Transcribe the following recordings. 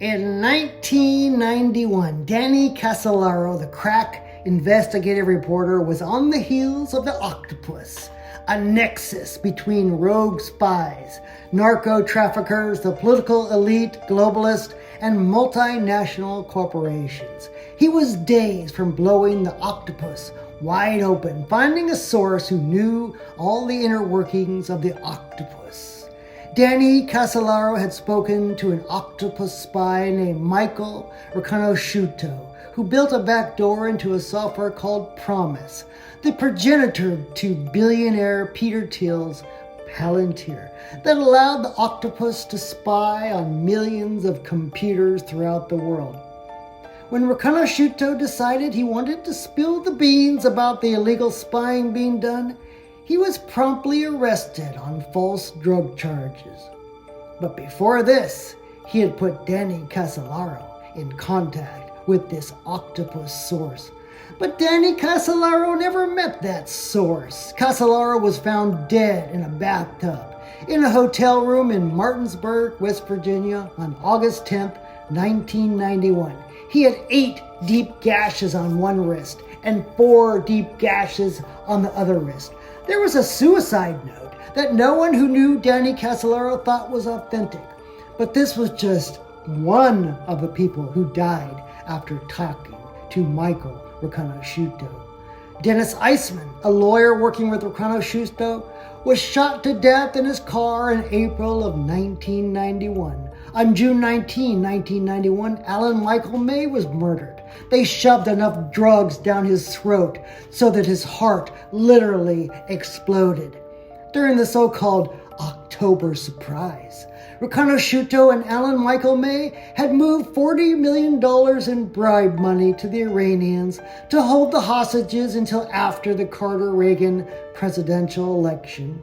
In 1991, Danny Casolaro, the crack investigative reporter, was on the heels of the Octopus, a nexus between rogue spies, narco-traffickers, the political elite, globalists, and multinational corporations. He was days from blowing the Octopus wide open, finding a source who knew all the inner workings of the Octopus. Danny Casolaro had spoken to an octopus spy named Michael Riconosciuto, who built a backdoor into a software called Promise, the progenitor to billionaire Peter Thiel's Palantir, that allowed the octopus to spy on millions of computers throughout the world. When Riconosciuto decided he wanted to spill the beans about the illegal spying being done, he was promptly arrested on false drug charges. But before this, he had put Danny Casolaro in contact with this octopus source. But Danny Casolaro never met that source. Casolaro was found dead in a bathtub in a hotel room in Martinsburg, West Virginia on August 10th, 1991. He had 8 deep gashes on one wrist and 4 deep gashes on the other wrist. There was a suicide note that no one who knew Danny Casolaro thought was authentic. But this was just one of the people who died after talking to Michael Riconosciuto. Dennis Eisman, a lawyer working with Riconosciuto, was shot to death in his car in April of 1991. On June 19, 1991, Alan Michael May was murdered. They shoved enough drugs down his throat so that his heart literally exploded. During the so-called October surprise, Riconosciuto and Alan Michael May had moved $40 million in bribe money to the Iranians to hold the hostages until after the Carter-Reagan presidential election.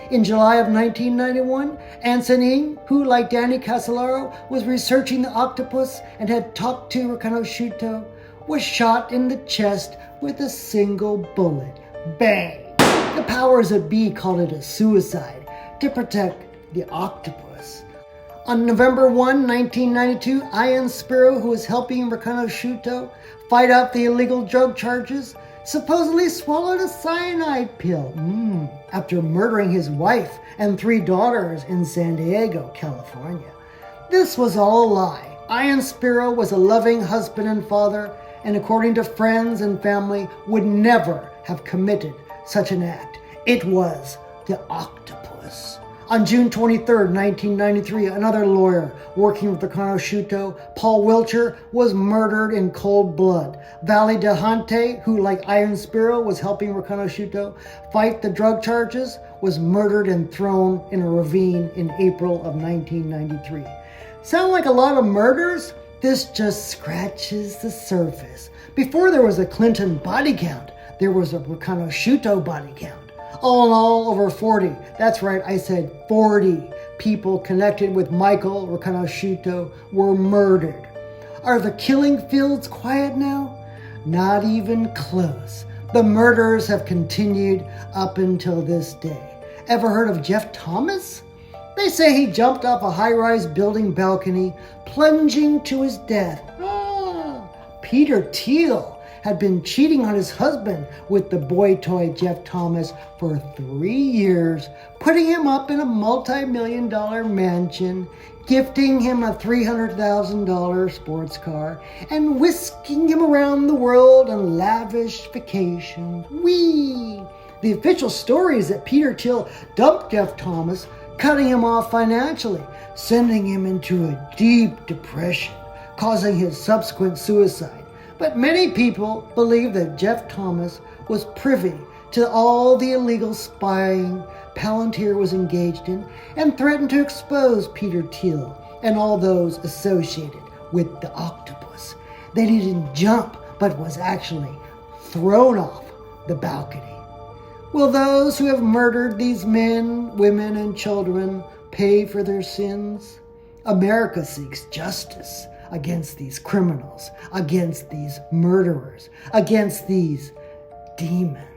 In July of 1991, Anson Ng, who, like Danny Casolaro, was researching the octopus and had talked to Riconosciuto, was shot in the chest with a single bullet. Bang! The powers that be called it a suicide to protect the octopus. On November 1, 1992, Ian Spiro, who was helping Riconosciuto fight off the illegal drug charges, supposedly swallowed a cyanide pill after murdering his wife and 3 daughters in San Diego, California. This was all a lie. Ian Spiro was a loving husband and father, and according to friends and family, would never have committed such an act. It was the octopus. On June 23, 1993, another lawyer working with Riconosciuto, Paul Wilcher, was murdered in cold blood. Valley DeHante, who, like Ian Spiro, was helping Riconosciuto fight the drug charges, was murdered and thrown in a ravine in April of 1993. Sound like a lot of murders? This just scratches the surface. Before there was a Clinton body count, there was a Riconosciuto body count. All in all, over 40. That's right, I said 40 people connected with Michael Riconosciuto were murdered. Are the killing fields quiet now? Not even close. The murders have continued up until this day. Ever heard of Jeff Thomas? They say he jumped off a high-rise building balcony, plunging to his death. Peter Thiel had been cheating on his husband with the boy toy Jeff Thomas for 3 years, putting him up in a multi-million-dollar mansion, gifting him a $300,000 sports car, and whisking him around the world on lavish vacations. Whee! The official story is that Peter Thiel dumped Jeff Thomas, cutting him off financially, sending him into a deep depression, causing his subsequent suicide. But many people believe that Jeff Thomas was privy to all the illegal spying Palantir was engaged in and threatened to expose Peter Thiel and all those associated with the octopus. That he didn't jump, but was actually thrown off the balcony. Will those who have murdered these men, women, and children pay for their sins? America seeks justice against these criminals, against these murderers, against these demons.